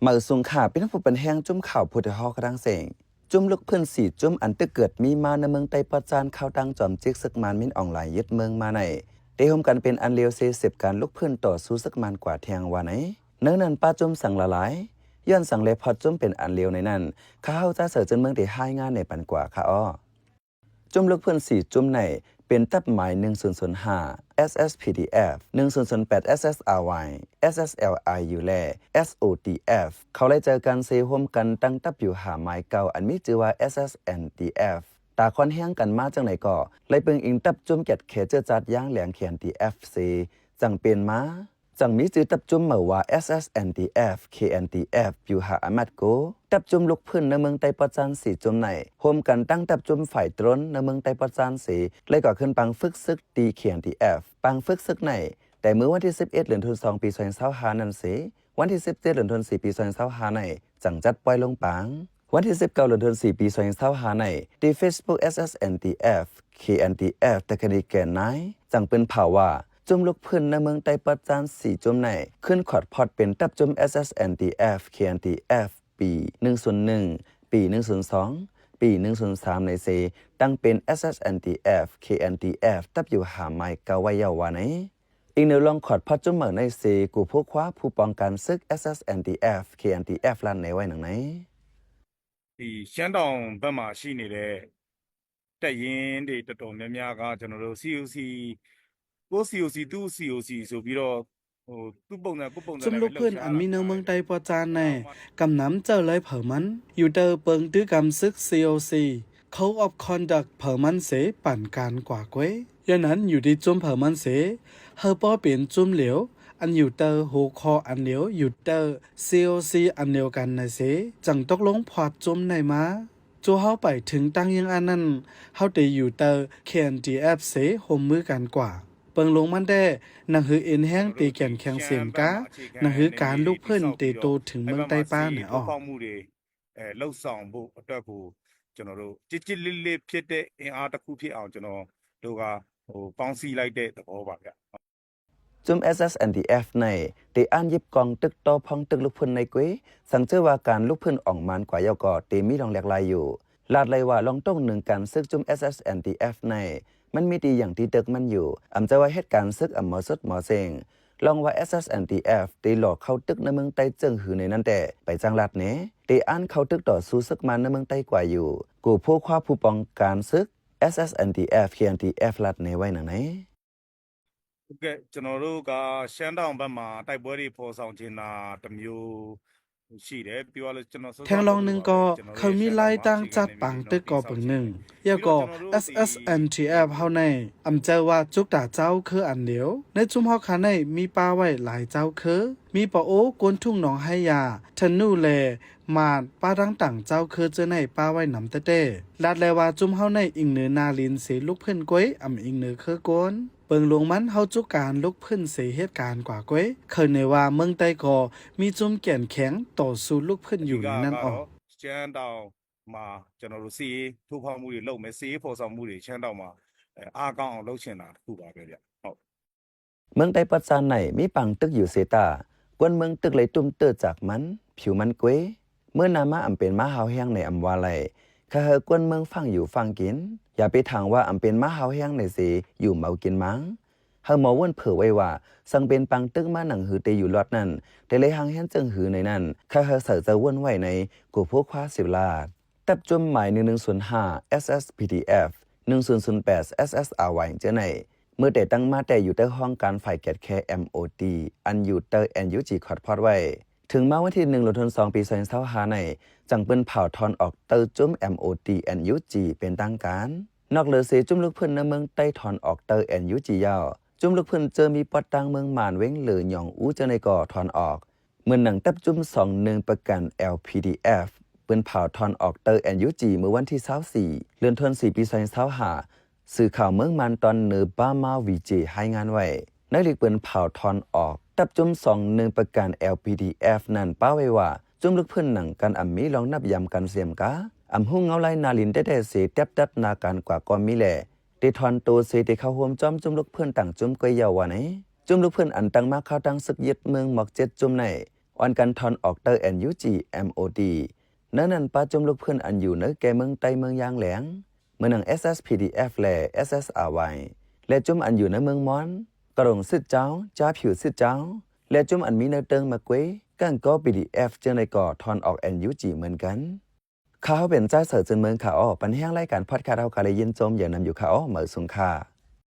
มาสุงขาเป็นผู้เป็นแห้งจุ่มข่าวพุทธฮอกระดังเสงจุ่มลูกเพื่อนสี่จุ่มอันตึกเกิดมีมาในเมืองไต้ประจานข่าวดังจอมจิกซึกมันมินออนไลน์ยึดเมืองมาในได้ร่วมกันเป็นอันเลียวเซสิบการลูกเพื่อนต่อสู้ซึกมันกว่าแทงว่าไหนเนื้อนั้นป้าจุ่มสั่งละลายย้อนสั่งเลยพอจุ่มเป็นอันเลียวในนั้นข้าเฮาจะเสิร์จนเมืองได้ให้งานในปันกว่าข้าอ้อจุ่มลูกเพื่อนสี่จุ่มในเป็นตับหมาย1005 SSPDF 1008 SSRY SSLIU และ SOTF เขาเลยเจอกันเซร่วมกันตั้งตับอยู่หาหมายเก่าอันมีชื่อว่า SSNDF ตาคอนแห้งกันมาจังไหนก็เลยเปิงอิงตับจุ่มเก็ดเขเจอจัดย่างแหลงเขียน DFC จังเป็นมาจังมีจื่อตับจุ่มเหมือว่า SSNDF KNDF อยู่หาอามัดโกตับจุ่มลูกพื้นในเมืองไต้ประจันสีจุ่มไหนโฮมกันตั้งตับจุ่มฝ่ายตรนในเมืองไต้ประจันสีเลยก่อขึ้นปังฝึกซึกตี KNDF ปังฝึกซึกไหนแต่เมื่อวันที่11เดือนธันวาคมปี2025นั้นสิวันที่17เดือนธันวาคมปี2025ในจังจัดปล่อยลงปังวันที่19เดือนธันวาคมปี2025ในที่ Facebook SSNDF KNDF ตะคดีแก่นายจังเป็นเผาว่าจุ่มลูกพื้นในเมืองไต้ประจาน4จุ่มในขึ้นขอดพอดเป็นตับจุ่ม SSNDF KNDF ปี101ปี102ปี103ในเซตั้งเป็น SSNDF KNDF ตับอยู่หาไม้กะไว้ยาวาไหนอีกหนึ่งลองขอดพอดจุ่มเหมือนในเซกูผู้คว้าผู้ป้องกันซึก SSNDF KNDF ลั่นในไว้หนังไหนဒီရှမ်းတောင်ဘက်မှာရှိနေတဲ့တက်ရင်တွေတော်တော်များများကကျွန်တော်တို့ COC ကို COC သူ့ COC ဆိုပြီးတော့သူ့ပုံစံကိုပုံစံ จุ่มลูกเพื่อนอันมีเนื้อเมืองไต้ปอจานในกำน้ำเจอเลยเผอมันอยู่เตอเปิงตื้อกำซึก COC Code of Conduct เผอมันเสปั่นการกว่าเว้ยยันนั้นอยู่ที่จุ่มเผอมันเสเฮอป้อเปลี่ยนจุ่มเหลียวอันอยู่เตอโฮคออันเหลียวอยู่เตอ COC อันเดียวกันในเสจังตกลงพอดจุ่มในมาจูเฮาไปถึงตั้งยังอันนั้นเฮาตีอยู่เตอ KNDF เสโฮมมือกันกว่าเปิงลงมันได้นังหือเอ็นแห้งตีแก่นแข็งเสียมกานังหือการลูกเพิ่นตีโตถึงเมืองไต้ป้าเนี่ยอ้อမှုတွေလှုပ်ဆောင်ဖို့အတွက်ကိုကျွန်တော်တို့ကြစ်လေးလေးဖြစ်တဲ့အင်အားတစ်ခုဖြစ်အောင်ကျွန်တော်တို့ကပေါင်းစည်းလိုက်တဲ့သဘောပါဗျจุ่ม SSNDF ในได้อ่านยิบกองตึกต่อพองตึกลูกพื้นในกุ้ยสังเจอว่าการลูกพื้นอ่องมันกว่ายอกอเตมีรองแหลกลายอยู่ลาดเลยว่าลองต้องหนึ่งการซึกจุ่ม SSNDF ในมันมีดีอย่างที่ตึกมันอยู่อำจะว่าเหตุการณ์ซึกหมอสุดหมอเซงลองว่า SSNDF ได้หลอกเข้าตึกในเมืองไต้เจิงหือในนั้นแต่ไปจังลัดเนได้อ่านเข้าตึกต่อสู้ซึกมันในเมืองไต้กว่าอยู่กูผู้คว้าผู้ป้องกันซึก SSNDF KNDF ลัดในไว้หนังไหนဟုတ်ကဲ့ကျွန်တော်တို့ကရှမ်းတောင်ဘက်မှာတိုက်ပွဲတွေပေါ်ဆောင်နေတာတစ်မျိုးရှိတယ်ပြောရလို့ကျွန်တော်แทงลองหนึ่งก็เขามีไล่ตั้งจัดปังตึกก็ปึงหนึ่งยาก็ SSNTF เฮาในอำเจอว่าจุกตาเจ้าคืออันเดียวในจุมเฮาคาในมีป้าไว้หลายเจ้าคือมีปอโอกวนทุ่งหนองให้ยาทนูแลมาป้าดังต่างเจ้าคือเจอในป้าไว้นำเต้ลาดแลว่าจุมเฮาในอิงเหนือนาลินเสลูกเพิ่นก้อยอำอิงเหนือคือกวนเปิงหลวงมันเฮาจุกการลุกพื้นเสียเหตุการณ์กว่าก้อยเคยในว่าเมืองไต้ก็มีจุ่มแก่นแข็งต่อสู้ลุกพื้นอยู่นั่นออกရှမ်းတောင်မှာကျွန်တော်တို့စီးထိုးဖောက်မှုတွေလုပ်မယ်စီးဖော်ဆောင်မှုတွေရှမ်းတောင်မှာအားကောင်းအောင်လုပ်ချင်တာတခုပါပဲဗျဟုတ်เมืองไต้ปัจจานไหนมีปังตึกอยู่เสตากวนเมืองตึกเลยตุ้มเตอจากมันผิวมันเกวเมื่อนามาอำเป็นมาหาวแห้งในอำวาไลข้าเฮกวนเมืองฟังอยู่ฟังกินอย่าไปทางว่าอำเป็นมาหาวแห้งในสิอยู่เมากินมั้งเฮาหมอว่นเผอไว้ว่าสังเป็นปังตึกมาหนังหือเตอยู่รอดนั่นแต่เลยหางแห้งจึงหือในนั้นข้าเฮเสิร์จะว่นไว้ในกูพวกคว้าสิบลาดตับจุ่มหมาย1105 SSPDF 1008 SSRY เจ้าไหนเมื่อแต่ตั้งมาแต่อยู่ใต้ห้องการฝ่ายแกดแค MOD อันอยู่เตอร์ NUG คอร์ดพอดไว้ถึงมาวันที่1 ธันวาคมปี2025ในจังเปิ้นเผาทอนออกเตอร์จุ่ม MOD NUG เป็นตั้งการนอกเหลือเสจุ่มลูกเพิ่นในเมืองใต้ถอนออกเตอร์ NUG ยาวจุ่มลูกเพิ่นเจอมีปอดตังเมืองหมานเว้งเหลือหย่องอู้เจ้าในก่อถอนออกเมื่อหนังตับจุ่ม21ประกัน LPDF เปิ้นเผาทอนออกเตอร์ NUG เมื่อวันที่24เดือนธันวาคมปี2025สื่อข่าวเมืองมันตอนเนอบ้ามาวีเจให้งานไว้ในหลีกเปิ้นเผาทอนออกตับจุ่ม21ประกัน LPDF นั่นป้าไว้ว่าจุ่มลูกเพิ่นหนังกันอำมีลองนับยำกันเสียมกาอำหุ่งเงาไลนาลินได้เสตับนาการกว่าก่อนมีแลได้ทอนโตเสได้เข้าร่วมจอมจุ่มลูกเพิ่นต่างจุ่มก้อยยาวว่าไหนจุ่มลูกเพิ่นอันตั้งมาเข้าตั้งศึกยึดเมืองหมอก7จุ่มในอ ออนกันทอนออกเตอร์ NUG MOD นั้นป้าจุ่มลูกเพื่อนอันอยู่เนื้อแกเมืองไตเมืองยางแหลงเมืองหนัง SSPDF และ SSRY และจุ่มอันอยู่ในเมืองมอนกระดงซึดเจ้าจ้าผิวซึดเจ้าและจุ่มอันมีเนื้อเติงมากวยกั้งก็ PDF จึงในก่อทอนออก NUG เหมือนกันข้าวเป็นใจเสือจนเมืองขาอ้อปันแห้งไล่การพอดคาสต์เอาคาเลยยินจมอย่างนำอยู่ขาอ้อเหมือสุงคา